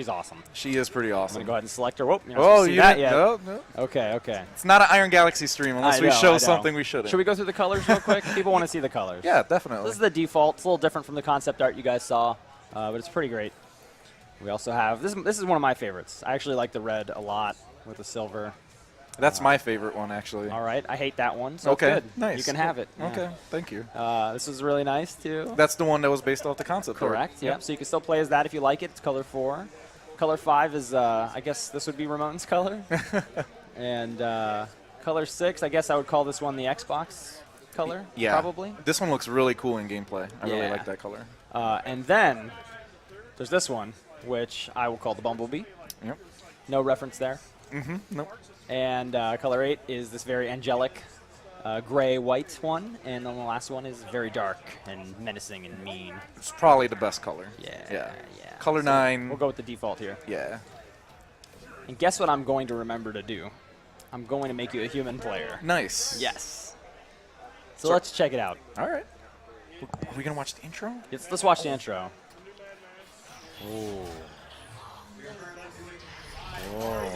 she's awesome. She is pretty I'm awesome. going to go ahead and select her. Whoop, you're not Oh, supposed to see you that didn't? yet. No, no. Okay, okay. It's not an Iron Galaxy stream unless we show I know. something we shouldn't. Should we go through the colors real quick? People want to see the colors. Yeah, definitely. This is the default. It's a little different from the concept art you guys saw, but it's pretty great. We also have, this is one of my favorites. I actually like the red a lot with the silver. That's my favorite one, actually. All right, I hate that one, so Okay, it's good. nice. You can have it. Yeah. Okay, thank you. This is really nice, too. That's the one that was based off the concept art. Correct, yep. So you can still play as that if you like it. It's color 4. Color 5 is, I guess this would be Ramon's color. And color 6, I guess I would call this one the Xbox color, Yeah. probably. This one looks really cool in gameplay. I really Yeah. like that color. And then there's this one, which I will call the Bumblebee. Yep. No reference there. Mm-hmm. Nope. And color 8 is this very angelic gray-white one. And then the last one is very dark and menacing and mean. It's probably the best color. Yeah. Color 9. We'll go with the default here. Yeah. And guess what I'm going to remember to do? I'm going to make you a human player. Nice. Yes. So let's check it out. All right. Are we going to watch the intro? Let's watch the intro. Ooh. Whoa.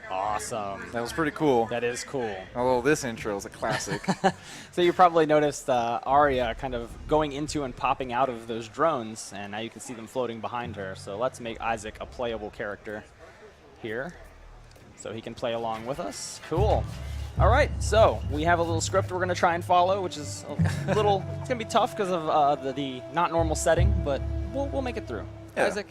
Awesome. That was pretty cool. That is cool. Although this intro is a classic. So you probably noticed Aria kind of going into and popping out of those drones, and now you can see them floating behind her. So let's make Isaac a playable character here so he can play along with us. Cool. All right, so we have a little script we're going to try and follow, which is a little, it's going to be tough because of the not normal setting, but we'll make it through. Yeah. Isaac?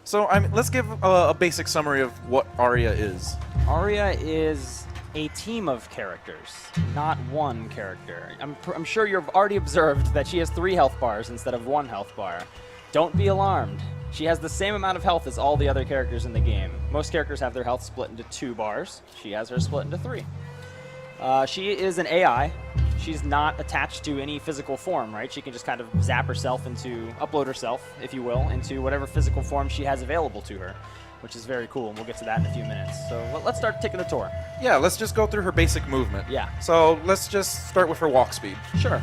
So let's give a basic summary of what Aria is. Aria is a team of characters, not one character. I'm sure you've already observed that she has 3 health bars instead of 1 health bar. Don't be alarmed. She has the same amount of health as all the other characters in the game. Most characters have their health split into 2 bars. She has hers split into 3. She is an AI. She's not attached to any physical form, right? She can just kind of zap herself upload herself, if you will, into whatever physical form she has available to her, which is very cool, and we'll get to that in a few minutes. So let's start taking the tour. Yeah, let's just go through her basic movement. Yeah. So let's just start with her walk speed. Sure.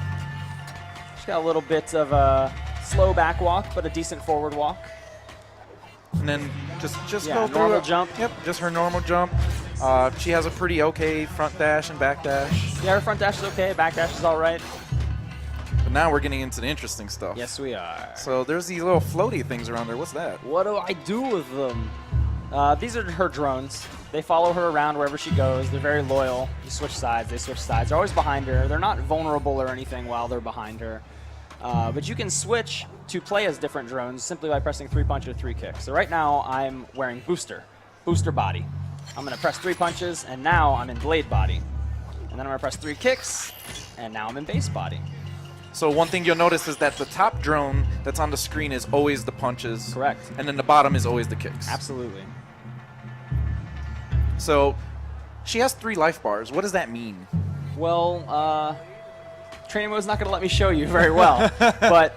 She's got a little bit of a slow back walk, but a decent forward walk. And then just Yeah, go through normal it. jump. Yep, just her normal jump. She has a pretty okay front dash and back dash. Yeah, her front dash is okay, back dash is all right. But now we're getting into the interesting stuff. Yes, we are. So there's these little floaty things around there. What's that? What do I do with them? These are her drones. They follow her around wherever she goes. They're very loyal. You switch sides, they switch sides. They're always behind her. They're not vulnerable or anything while they're behind her. But you can switch to play as different drones simply by pressing 3 punch or 3 kicks. So right now I'm wearing booster body. I'm going to press 3 punches, and now I'm in blade body. And then I'm going to press 3 kicks, and now I'm in base body. So one thing you'll notice is that the top drone that's on the screen is always the punches. Correct. And then the bottom is always the kicks. Absolutely. So she has 3 life bars. What does that mean? Well, training mode's not going to let me show you very well, but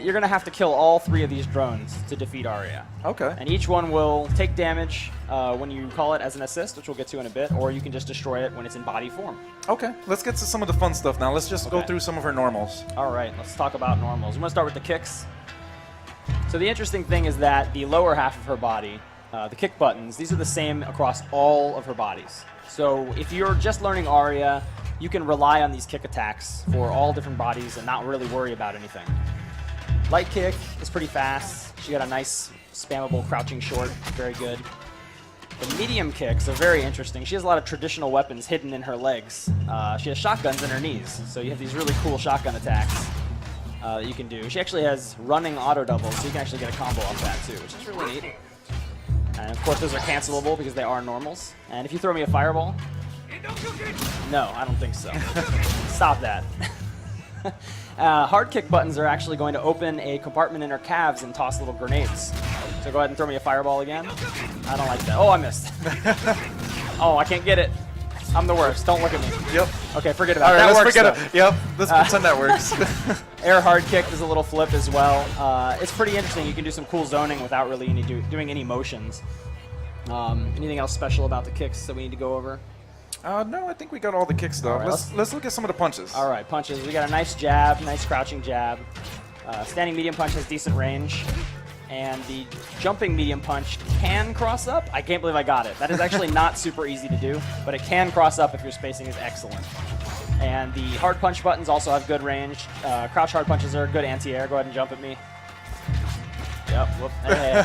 you're going to have to kill all 3 of these drones to defeat Aria. Okay. And each one will take damage when you call it as an assist, which we'll get to in a bit, or you can just destroy it when it's in body form. Okay, let's get to some of the fun stuff now. Let's just go through some of her normals. All right, let's talk about normals. I'm going to start with the kicks. So the interesting thing is that the lower half of her body, the kick buttons, these are the same across all of her bodies. So if you're just learning Aria, you can rely on these kick attacks for all different bodies and not really worry about anything. Light kick is pretty fast. She got a nice spammable crouching short, very good. The medium kicks are very interesting. She has a lot of traditional weapons hidden in her legs. She has shotguns in her knees, so you have these really cool shotgun attacks that you can do. She actually has running auto doubles, so you can actually get a combo off that too, which is really neat. And of course those are cancelable because they are normals. And if you throw me a fireball, no, I don't think so. Stop that. Hard kick buttons are actually going to open a compartment in her calves and toss little grenades. So go ahead and throw me a fireball again. I don't like that. Oh, I missed. Oh, I can't get it. I'm the worst. Don't look at me. Yep. Okay, forget about it. All right, That let's works, forget though. it. Yep, let's pretend that works. Air hard kick is a little flip as well. It's pretty interesting. You can do some cool zoning without really doing any motions. Anything else special about the kicks that we need to go over? No, I think we got all the kicks, though. All right, let's look at some of the punches. All right, punches. We got a nice jab, nice crouching jab. Standing medium punch has decent range. And the jumping medium punch can cross up. I can't believe I got it. That is actually not super easy to do, but it can cross up if your spacing is excellent. And the hard punch buttons also have good range. Crouch hard punches are good anti-air. Go ahead and jump at me. Yep. Whoop. Hey.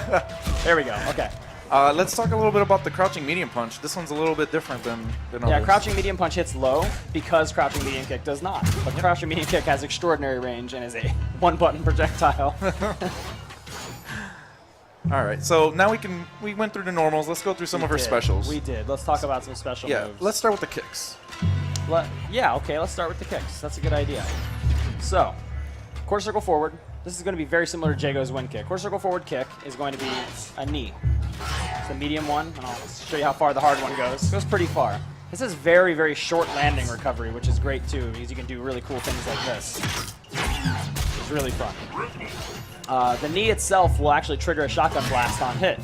There we go. Okay. Let's talk a little bit about the crouching medium punch. This one's a little bit different than others. Yeah, crouching medium punch hits low because crouching medium kick does not. But crouching medium kick has extraordinary range and is a one-button projectile. All right, so now we went through the normals. Let's go through some of her specials. We did. Let's talk about some special moves. Let's start with the kicks. Okay, let's start with the kicks. That's a good idea. So, quarter circle forward. This is going to be very similar to Jago's wind kick. Quarter circle forward kick is going to be a knee. It's the medium one, and I'll show you how far the hard one goes. It goes pretty far. This is very, very short landing recovery, which is great too, because you can do really cool things like this. It's really fun. The knee itself will actually trigger a shotgun blast on hit.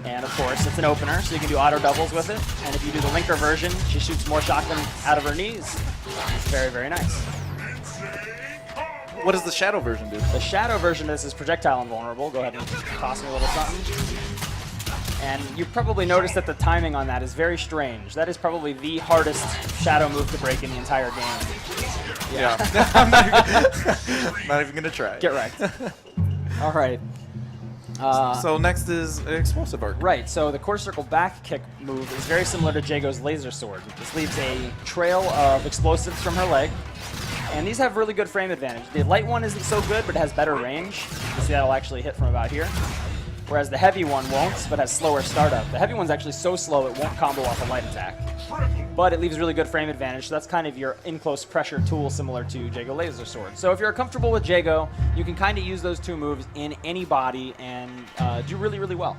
And of course, it's an opener, so you can do auto doubles with it. And if you do the linker version, she shoots more shotgun out of her knees. It's very, very nice. What does the shadow version do? The shadow version of this is projectile invulnerable. Go ahead and toss me a little something. And you probably noticed that the timing on that is very strange. That is probably the hardest shadow move to break in the entire game. Yeah. I'm not even going to try. Get wrecked. All right. So next is explosive arc. Right, so the quarter circle back kick move is very similar to Jago's laser sword. This leaves a trail of explosives from her leg, and these have really good frame advantage. The light one isn't so good, but it has better range. You see that'll actually hit from about here. Whereas the heavy one won't, but has slower startup. The heavy one's actually so slow it won't combo off a light attack. But it leaves really good frame advantage, so that's kind of your in-close pressure tool similar to Jago Laser Sword. So if you're comfortable with Jago, you can kind of use those two moves in any body and do really, really well.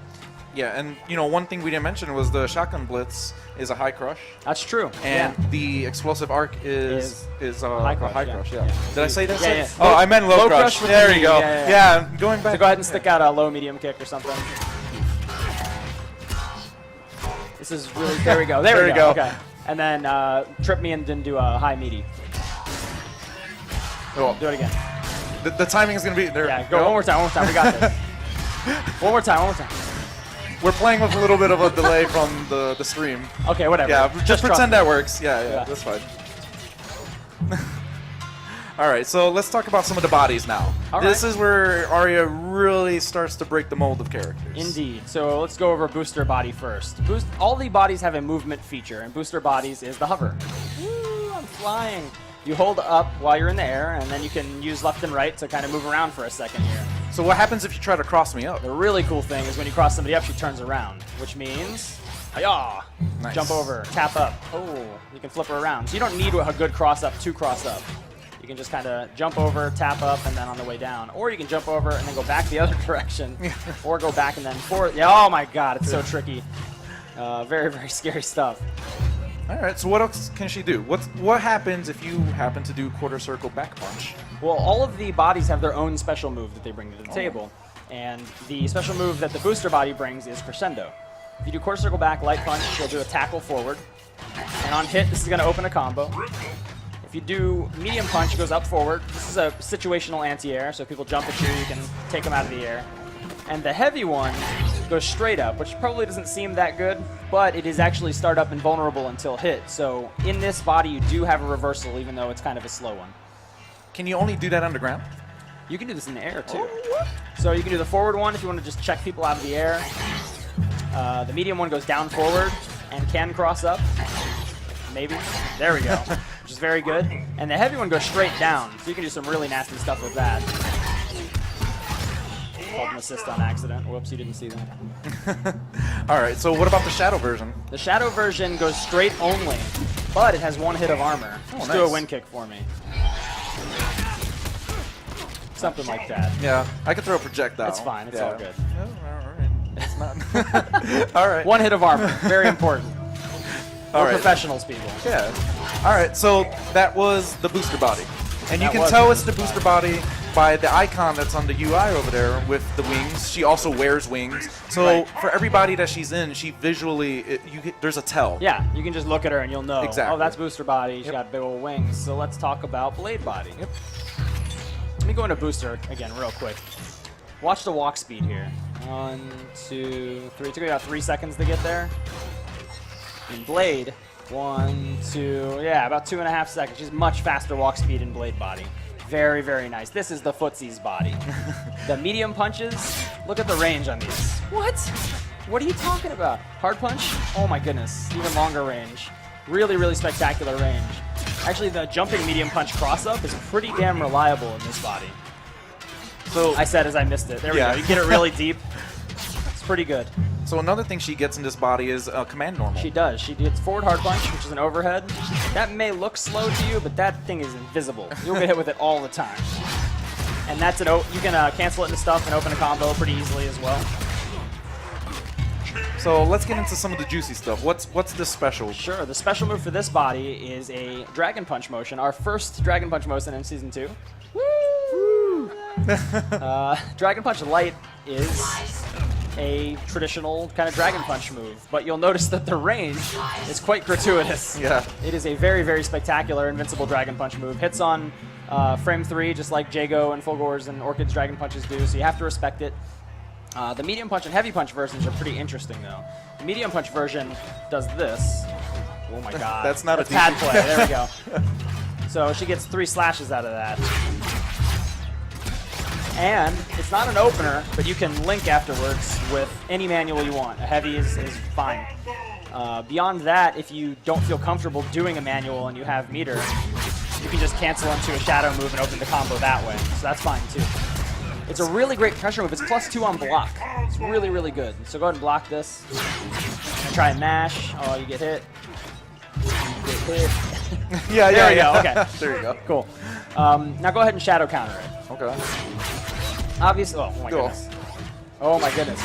Yeah, and one thing we didn't mention was the shotgun blitz is a high crush. That's true. And the explosive arc is a high crush. Yeah. Did I say that? Yeah. Oh, I meant low crush. There you go. Yeah, going back. So go ahead and stick out a low medium kick or something. This is really, there we go. There we go. Okay. And then trip me and then do a high meaty. Oh. Do it again. The timing is going to be there. Yeah, go one more time. We got this. One more time. We're playing with a little bit of a delay from the stream. Okay, whatever. Yeah, just pretend that works. Yeah, that's fine. All right, so let's talk about some of the bodies now. This is where Aria really starts to break the mold of characters. Indeed. So let's go over booster body first. All the bodies have a movement feature, and booster bodies is the hover. Woo, I'm flying. You hold up while you're in the air, and then you can use left and right to kind of move around for a second here. So what happens if you try to cross me up? The really cool thing is when you cross somebody up, she turns around, which means, hi-yah, nice. Jump over, tap up. Oh, you can flip her around. So you don't need a good cross up to cross up. You can just kind of jump over, tap up, and then on the way down. Or you can jump over and then go back the other direction. Or go back and then forward. Yeah, oh my god, it's so tricky. Very, very scary stuff. All right, so what else can she do? What happens if you happen to do quarter circle back punch? Well, all of the bodies have their own special move that they bring to the table. And the special move that the booster body brings is crescendo. If you do quarter circle back, light punch, you'll do a tackle forward. And on hit, this is going to open a combo. If you do medium punch, it goes up forward. This is a situational anti-air, so if people jump at you, you can take them out of the air. And the heavy one goes straight up, which probably doesn't seem that good, but it is actually start up invulnerable until hit. So in this body, you do have a reversal, even though it's kind of a slow one. Can you only do that underground? You can do this in the air, too. So you can do the forward one if you want to just check people out of the air. The medium one goes down forward and can cross up. Maybe. There we go. Which is very good. And the heavy one goes straight down, so you can do some really nasty stuff with that. Called an assist on accident. Whoops, you didn't see that. All right, so what about the shadow version? The shadow version goes straight only, but it has 1 hit of armor. Just do a wind kick for me. Something like that. Yeah, I could throw a projectile. It's fine. It's all good. All right. It's not. All right. 1 hit of armor. Very important. We're professionals, people. Yeah. All right, so that was the booster body. And you can tell it's the booster body by the icon that's on the UI over there with the wings. She also wears wings. So for everybody that she's in, she visually, there's a tell. Yeah, you can just look at her and you'll know. Exactly. Oh, that's booster body. She's got big old wings. So let's talk about blade body. Let me go into booster again real quick. Watch the walk speed here. 1, 2, 3. It took me about 3 seconds to get there. In Blade, 1, 2, yeah, about 2.5 seconds. She's much faster walk speed in Blade body. Very, very nice. This is the footsie's body. The medium punches, look at the range on these. What? What are you talking about? Hard punch? Oh my goodness, even longer range. Really, really spectacular range. Actually, the jumping medium punch cross-up is pretty damn reliable in this body. So I said as I missed it. There we go. You get it really deep. It's pretty good. So another thing she gets in this body is command normal. She does. She gets forward hard punch, which is an overhead. That may look slow to you, but that thing is invisible. You'll get hit with it all the time. And that's an you can cancel it into stuff and open a combo pretty easily as well. So let's get into some of the juicy stuff. What's the special? Sure. The special move for this body is a Dragon Punch motion. Our first Dragon Punch motion in Season 2. Woo! Dragon Punch Light is a traditional kind of Dragon Punch move, but you'll notice that the range is quite gratuitous. Yeah. It is a very, very spectacular invincible Dragon Punch move. Hits on frame 3, just like Jago and Fulgor's and Orchid's Dragon Punches do, so you have to respect it. The medium punch and heavy punch versions are pretty interesting, though. The medium punch version does this. Oh my god. That's not That's a pad decent- play. There we go. So she gets 3 slashes out of that. And it's not an opener, but you can link afterwards with any manual you want. A heavy is fine. Beyond that, if you don't feel comfortable doing a manual and you have meter, you can just cancel into a shadow move and open the combo that way. So that's fine too. It's a really great pressure move. It's +2 on block. It's really, really good. So go ahead and block this. And try and mash. Oh, you get hit. You get hit. Yeah, There we yeah. go. Okay. There you go. Cool. Now go ahead and shadow counter it. Okay. Obviously, oh my Cool. goodness. Oh my goodness.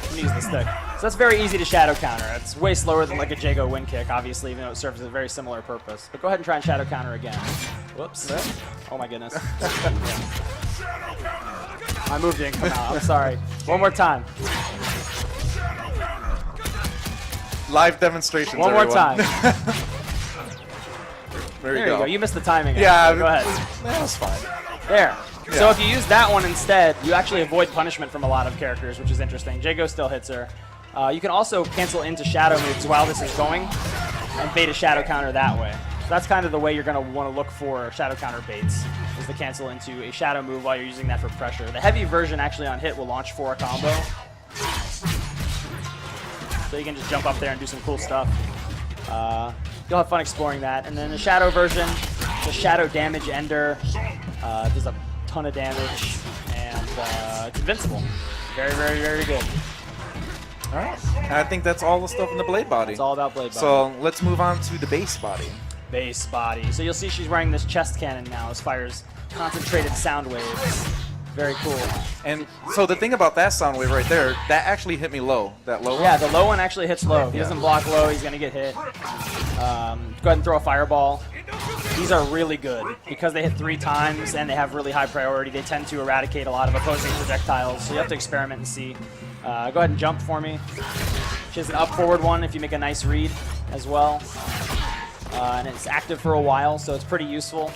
I'm gonna use the stick. So that's very easy to shadow counter. It's way slower than like a Jago win kick, obviously, even though it serves a very similar purpose. But go ahead and try and shadow counter again. Whoops. Oh my goodness. My move didn't come out. I'm sorry. One more time. Live demonstrations. One more everyone. time. There There you go. You missed the timing. Yeah. actually. Go ahead. That was fine. There. Yeah. So if you use that one instead, you actually avoid punishment from a lot of characters, which is interesting. Jago still hits her. You can also cancel into shadow moves while this is going and bait a shadow counter that way. So that's kind of the way you're going to want to look for shadow counter baits, is to cancel into a shadow move while you're using that for pressure. The heavy version actually on hit will launch for a combo. So you can just jump up there and do some cool stuff. You'll have fun exploring that. And then the shadow version, the shadow damage ender, does a ton of damage, and it's invincible. Very, very, very good. All right. And I think that's all the stuff in the blade body. It's all about blade body. So let's move on to the base body. Base body. So you'll see she's wearing this chest cannon now. This fires concentrated sound waves. Very cool. And so the thing about that sound wave right there, that actually hit me low. That low one. Yeah, the low one actually hits low. If he Yeah. doesn't block low, he's going to get hit. Go ahead and throw a fireball. These are really good because they hit 3 times and they have really high priority. They tend to eradicate a lot of opposing projectiles, so you have to experiment and see. Go ahead and jump for me. She has an up forward one if you make a nice read as well. And it's active for a while, so it's pretty useful.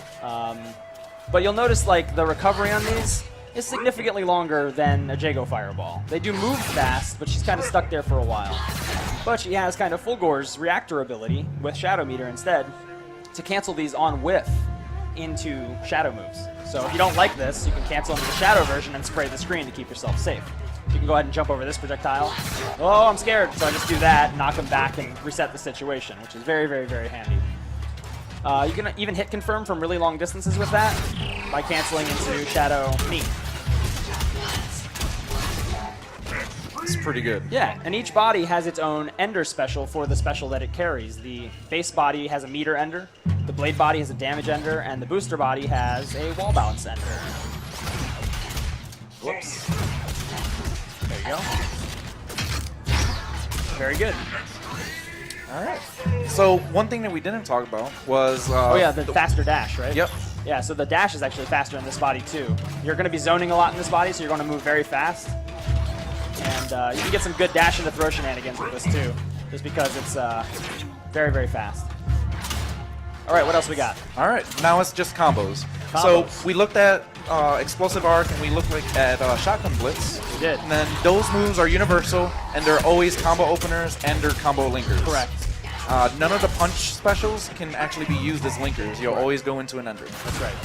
But you'll notice like the recovery on these is significantly longer than a Jago fireball. They do move fast, but she's kind of stuck there for a while. But she has kind of Fulgor's reactor ability with Shadow Meter instead to cancel these on whiff into shadow moves. So if you don't like this, you can cancel into the shadow version and spray the screen to keep yourself safe. You can go ahead and jump over this projectile. Oh, I'm scared. So I just do that, knock him back, and reset the situation, which is very, very, very handy. You can even hit confirm from really long distances with that by canceling into Shadow Me. It's pretty good. Yeah, and each body has its own ender special for the special that it carries. The base body has a meter ender, the blade body has a damage ender, and the booster body has a wall balance ender. Whoops. There you go. Very good. All right. So one thing that we didn't talk about was... Oh yeah, the faster dash, right? Yep. Yeah, so the dash is actually faster in this body too. You're going to be zoning a lot in this body, so you're going to move very fast. And you can get some good dash into throw shenanigans with this too, just because it's very, very fast. All right, what else we got? All right, now it's just combos. Combos. So we looked at Explosive Arc and we looked at Shotgun Blitz. We did. And then those moves are universal, and they're always combo openers and they're combo linkers. Correct. None of the punch specials can actually be used as linkers. You'll always go into an ender. That's right.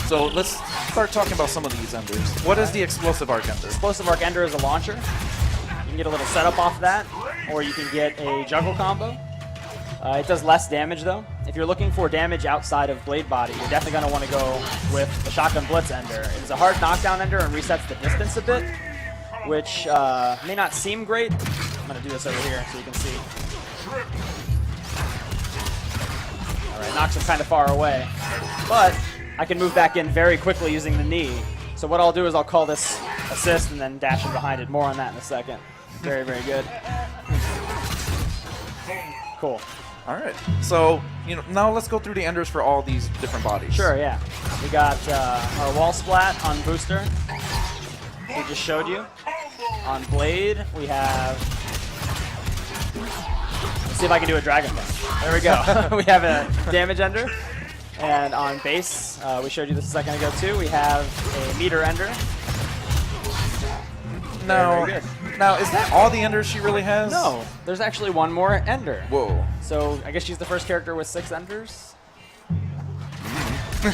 So let's start talking about some of these enders. What is the Explosive Arc ender? Explosive Arc Ender is a launcher. You can get a little setup off that, or you can get a juggle combo. It does less damage, though. If you're looking for damage outside of Blade Body, you're definitely going to want to go with the Shotgun Blitz Ender. It's a hard knockdown ender and resets the distance a bit, which may not seem great. I'm going to do this over here so you can see. All right, knocks him kind of far away. But I can move back in very quickly using the knee. So what I'll do is I'll call this assist and then dash in behind it. More on that in a second. Very, very good. Cool. All right. So now let's go through the enders for all these different bodies. Sure, yeah. We got our wall splat on Booster. We just showed you. On Blade, we have... Let's see if I can do a Dragon Punch. There we go. We have a damage ender. And on base, we showed you this a second ago too. We have a meter ender. Now, Very, very now is that all the enders she really has? No, there's actually one more ender. Whoa. So I guess she's the first character with 6 enders. So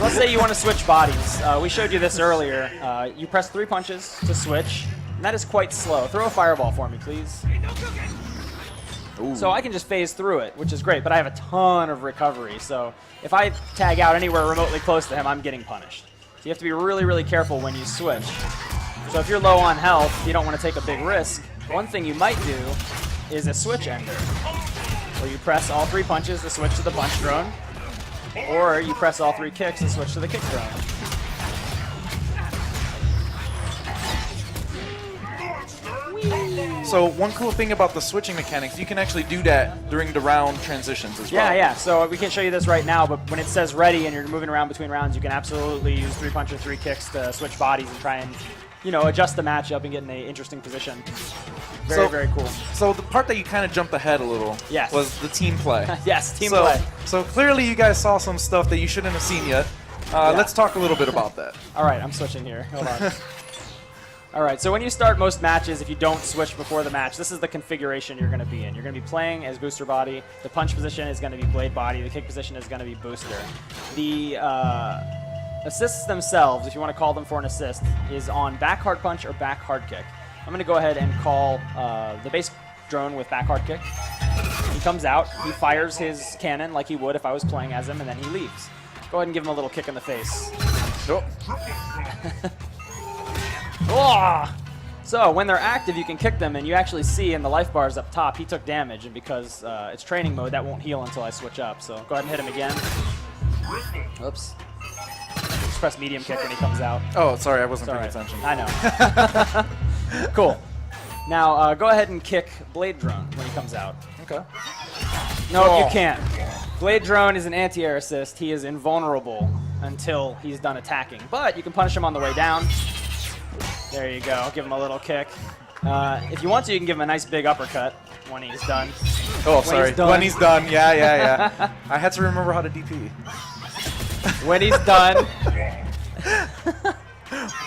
let's say you want to switch bodies. We showed you this earlier. You press 3 punches to switch, and that is quite slow. Throw a fireball for me, please. Ooh. So I can just phase through it, which is great, but I have a ton of recovery. So if I tag out anywhere remotely close to him, I'm getting punished. So you have to be really, really careful when you switch. So if you're low on health, you don't want to take a big risk. One thing you might do is a switch ender, where you press all 3 punches to switch to the punch drone, or you press all 3 kicks to switch to the kick drone. So one cool thing about the switching mechanics, you can actually do that during the round transitions as well. Yeah. So we can't show you this right now, but when it says ready and you're moving around between rounds, you can absolutely use 3 punches, 3 kicks to switch bodies and try and, adjust the matchup and get in an interesting position. Very, very cool. So the part that you kind of jumped ahead a little was the team play. Yes, team play. So clearly you guys saw some stuff that you shouldn't have seen yet. Let's talk a little bit about that. All right, I'm switching here. Hold on. All right, so when you start most matches, if you don't switch before the match, this is the configuration you're going to be in. You're going to be playing as Booster Body. The punch position is going to be Blade Body. The kick position is going to be Booster. The assists themselves, if you want to call them for an assist, is on back hard punch or back hard kick. I'm going to go ahead and call the base drone with back hard kick. He comes out, he fires his cannon like he would if I was playing as him, and then he leaves. Go ahead and give him a little kick in the face. Nope. Oh! So when they're active, you can kick them, and you actually see in the life bars up top, he took damage, and because it's training mode, that won't heal until I switch up. So go ahead and hit him again. Oops. Just press medium kick when he comes out. Oh, sorry, I wasn't paying attention. I know. Cool. Now go ahead and kick Blade Drone when he comes out. Okay. No, you can't. Blade Drone is an anti-air assist. He is invulnerable until he's done attacking, but you can punish him on the way down. There you go. Give him a little kick. If you want to, you can give him a nice big uppercut when he's done. Oh, sorry. When he's done. Yeah. I had to remember how to DP. When he's done.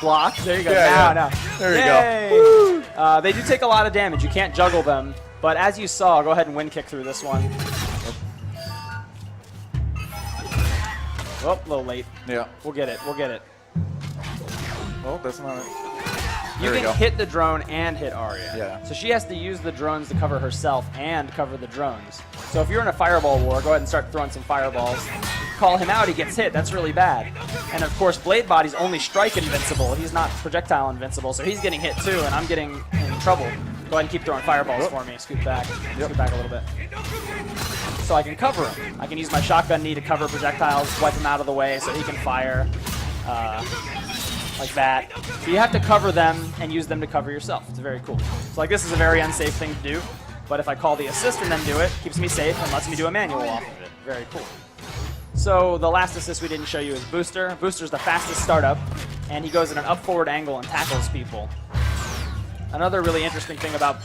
Block. There you go. Now. There you go. They do take a lot of damage. You can't juggle them. But as you saw, go ahead and wind kick through this one. Oh, a little late. Yeah. We'll get it. Oh, that's not it. You can hit the drone and hit Aria. Yeah. So she has to use the drones to cover herself and cover the drones. So if you're in a fireball war, go ahead and start throwing some fireballs. Call him out, he gets hit. That's really bad. And of course, Blade Body's only strike invincible. He's not projectile invincible, so he's getting hit too, and I'm getting in trouble. Go ahead and keep throwing fireballs for me. Scoot back. Scoot back a little bit. So I can cover him. I can use my shotgun knee to cover projectiles, wipe him out of the way so he can fire. Like that. So you have to cover them and use them to cover yourself. It's very cool. So like this is a very unsafe thing to do, but if I call the assist and then do it, keeps me safe and lets me do a manual off of it. Very cool. So the last assist we didn't show you is Booster. Booster's the fastest startup, and he goes in an up-forward angle and tackles people. Another really interesting thing about,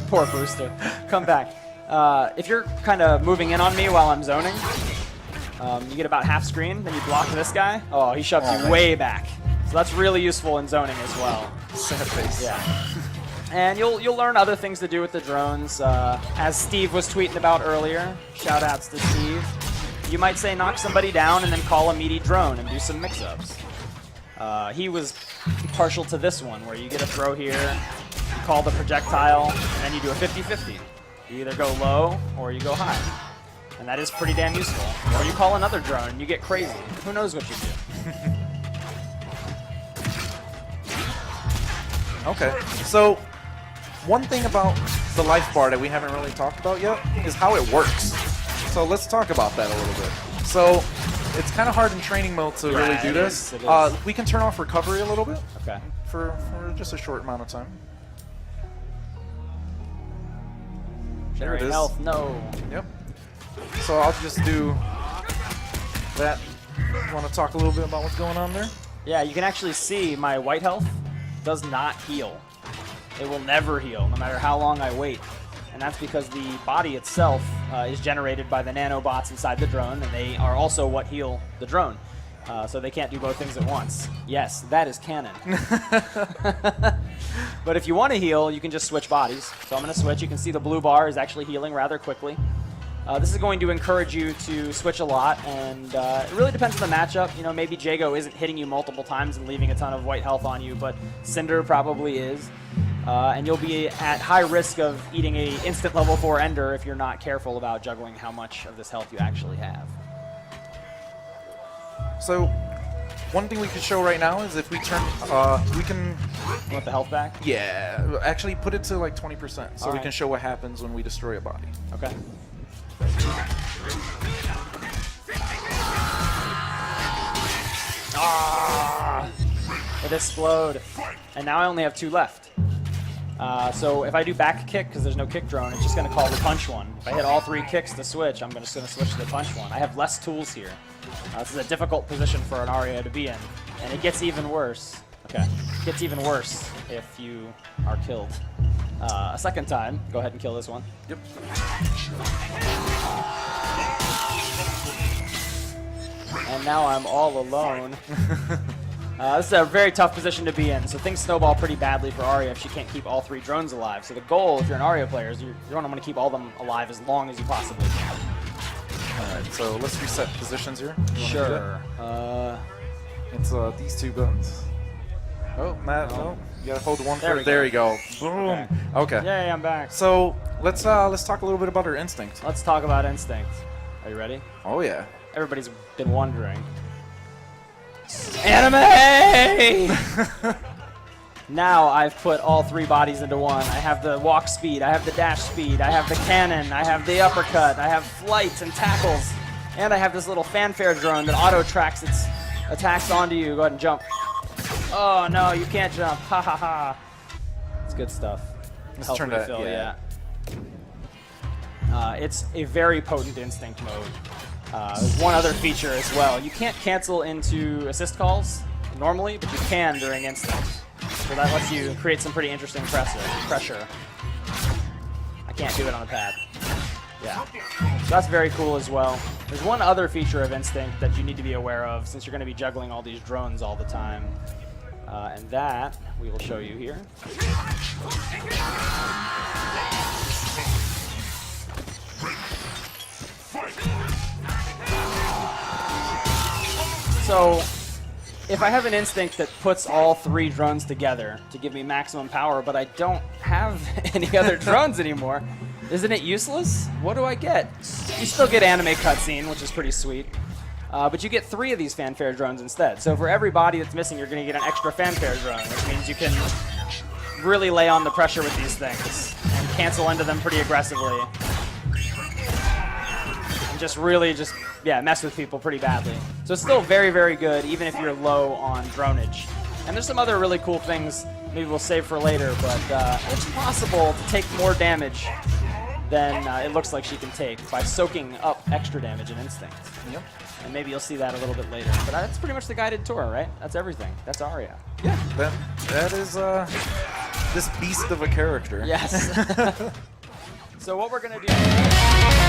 poor Booster. Come back. If you're kind of moving in on me while I'm zoning, you get about half screen, then you block this guy. Oh, he shoves you way back. So that's really useful in zoning as well. Sad face. Yeah. And you'll learn other things to do with the drones. As Steve was tweeting about earlier, shout outs to Steve. You might say knock somebody down and then call a meaty drone and do some mix-ups. He was partial to this one, where you get a throw here, you call the projectile, and then you do a 50-50. You either go low or you go high. And that is pretty damn useful. Or you call another drone and you get crazy. Who knows what you do? Okay, so one thing about the life bar that we haven't really talked about yet is how it works. So let's talk about that a little bit. So it's kind of hard in training mode to really do this. It is. We can turn off recovery a little bit. Okay. For just a short amount of time. There it is. Health, no. Yep. So I'll just do that. Want to talk a little bit about what's going on there? Yeah, you can actually see my white health does not heal. It will never heal, no matter how long I wait. And that's because the body itself is generated by the nanobots inside the drone, and they are also what heal the drone. So they can't do both things at once. Yes, that is canon. But if you want to heal, you can just switch bodies. So I'm going to switch. You can see the blue bar is actually healing rather quickly. This is going to encourage you to switch a lot, and it really depends on the matchup. You know, maybe Jago isn't hitting you multiple times and leaving a ton of white health on you, but Cinder probably is. And you'll be at high risk of eating a instant level 4 Ender if you're not careful about juggling how much of this health you actually have. So one thing we could show right now is if we turn, we can... You want the health back? Yeah, actually put it to like 20%, so All we right. can show what happens when we destroy a body. Okay. Ah! It explode. And now I only have 2 left. So if I do back kick, because there's no kick drone, it's just going to call the punch one. If I hit all 3 kicks to switch, I'm just going to switch to the punch one. I have less tools here. This is a difficult position for an Aria to be in. And it gets even worse. Okay. It gets even worse if you are killed. A second time. Go ahead and kill this one. Yep. And now I'm all alone. This is a very tough position to be in, so things snowball pretty badly for Aria if she can't keep all 3 drones alive. So the goal, if you're an Aria player, is you're going to want to keep all of them alive as long as you possibly can. Alright, so let's reset positions here. You wanna Sure. do that? It's these 2 buttons. Oh, Matt, no. You gotta hold one for. There you go. Boom. Okay. Yay, I'm back. So let's talk a little bit about her instinct. Let's talk about instinct. Are you ready? Oh yeah. Everybody's been wondering. Anime! Now I've put all 3 bodies into one. I have the walk speed, I have the dash speed, I have the cannon, I have the uppercut, I have flights and tackles, and I have this little fanfare drone that auto-tracks its attacks onto you. Go ahead and jump. Oh no, you can't jump. Ha ha ha. It's good stuff. Let's turn that, Refill, yeah. It's a very potent instinct mode. There's one other feature as well. You can't cancel into assist calls normally, but you can during instinct. So that lets you create some pretty interesting pressure. I can't do it on the pad. Yeah. So that's very cool as well. There's one other feature of instinct that you need to be aware of since you're going to be juggling all these drones all the time. And that we will show you here. So, if I have an instinct that puts all 3 drones together to give me maximum power, but I don't have any other drones anymore, isn't it useless? What do I get? You still get anime cutscene, which is pretty sweet, but you get 3 of these fanfare drones instead. So for every body that's missing, you're going to get an extra fanfare drone, which means you can really lay on the pressure with these things and cancel into them pretty aggressively. Yeah, mess with people pretty badly. So it's still very, very good, even if you're low on dronage. And there's some other really cool things maybe we'll save for later, but it's possible to take more damage than it looks like she can take by soaking up extra damage in Instinct. Yep. And maybe you'll see that a little bit later. But that's pretty much the guided tour, right? That's everything. That's Aria. Yeah, that is this beast of a character. Yes. So what we're going to do...